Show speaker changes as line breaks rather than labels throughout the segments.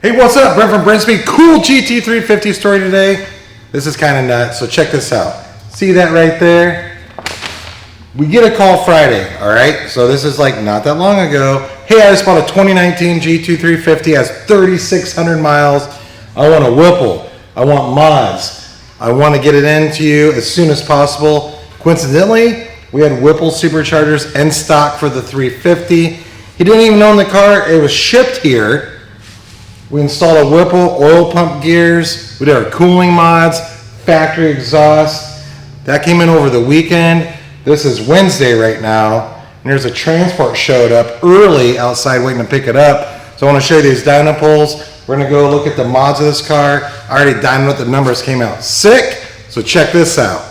Hey, what's up? Brent from Brenspeed. Cool GT350 story today. This is kind of nuts, so check this out. See that right there? We get a call Friday, all right? So this is like not that long ago. Hey, I just bought a 2019 GT350, has 3,600 miles. I want a Whipple. I want mods. I want to get it into you as soon as possible. Coincidentally, we had Whipple Superchargers in stock for the 350. He didn't even own the car. It was shipped here. We installed a Whipple, oil pump gears. We did our cooling mods, factory exhaust. That came in over the weekend. This is Wednesday right now. And there's a transport showed up early outside waiting to pick it up. So I want to show you these dyno pulls. We're going to go look at the mods of this car. I already dynoed it. The numbers came out sick. So check this out.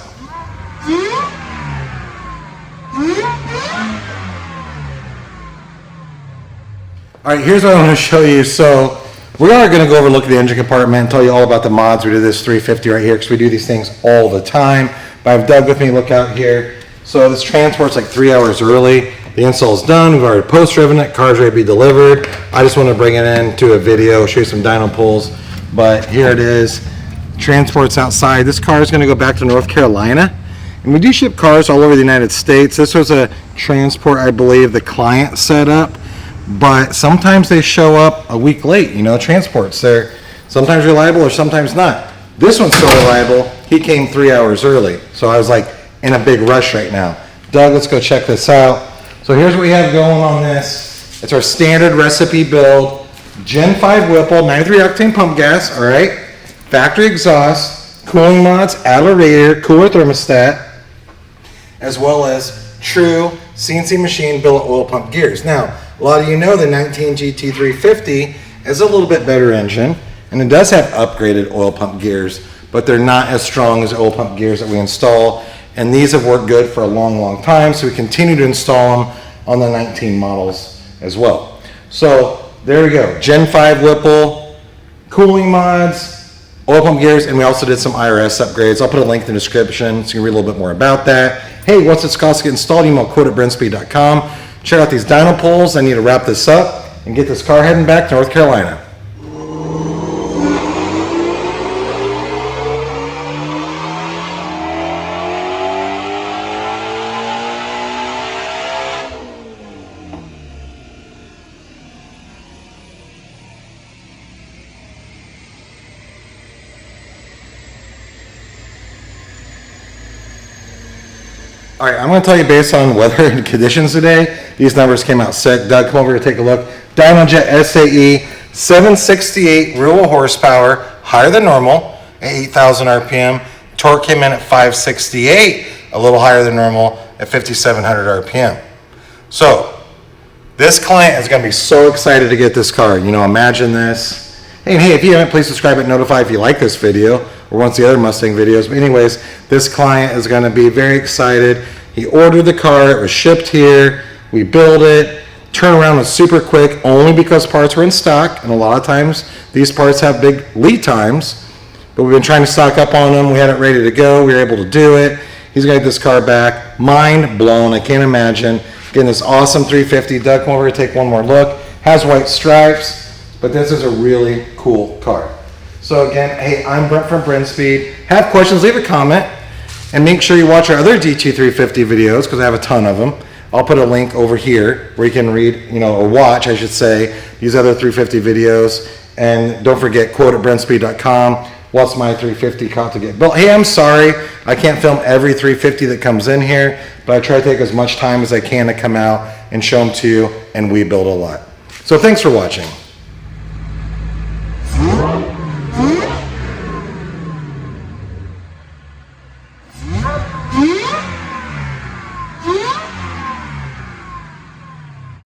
All right, here's what I want to show you. So we are going to go over look at the engine compartment and tell you all about the mods. We did this 350 right here because we do these things all the time. But I have Doug with me. Look out here. So this transport's like 3 hours early. The install's done. We've already post-driven it. Car's ready to be delivered. I just want to bring it into a video, show you some dyno pulls. But here it is. Transport's outside. This car is going to go back to North Carolina. And we do ship cars all over the United States. This was a transport, I believe, the client set up. But sometimes they show up a week late, you know, transports. They're sometimes reliable or sometimes not. This one's so reliable, he came 3 hours early. So I was like in a big rush right now. Doug, let's go check this out. So here's what we have going on this. It's our standard recipe build. Gen 5 Whipple, 93 octane pump gas, all right. Factory exhaust, cooling mods, Adler radiator, cooler thermostat, as well as true CNC machine billet oil pump gears. Now, a lot of you know the 19 GT350 is a little bit better engine, and it does have upgraded oil pump gears, but they're not as strong as oil pump gears that we install, and these have worked good for a long, long time, so we continue to install them on the 19 models as well. So there we go, Gen 5 Whipple, cooling mods, oil pump gears, and we also did some IRS upgrades. I'll put a link in the description so you can read a little bit more about that. Hey, what's it cost to get installed? Email quote@brenspeed.com. Check out these dyno pulls. I need to wrap this up and get this car heading back to North Carolina. All right, I'm going to tell you based on weather and conditions today, these numbers came out sick. Doug, come over here to take a look. Dynojet SAE, 768 real horsepower, higher than normal at 8,000 RPM. Torque came in at 568, a little higher than normal at 5,700 RPM. So this client is going to be so excited to get this car. You know, imagine this. And hey, if you haven't, please subscribe and notify if you like this video or wants the other Mustang videos. But anyways, this client is going to be very excited. He ordered the car. It was shipped here. We built it. Turnaround was super quick only because parts were in stock. And a lot of times these parts have big lead times. But we've been trying to stock up on them. We had it ready to go. We were able to do it. He's going to get this car back. Mind blown. I can't imagine getting this awesome 350. Doug, come over here, take one more look. Has white stripes. But this is a really cool car. So again, hey, I'm Brent from Brenspeed. Have questions, leave a comment. And make sure you watch our other GT350 videos because I have a ton of them. I'll put a link over here where you can read, you know, or watch, I should say, these other 350 videos. And don't forget, quote@brenspeed.com. What's my 350 cost to get built? Hey, I'm sorry. I can't film every 350 that comes in here, but I try to take as much time as I can to come out and show them to you, and we build a lot. So thanks for watching.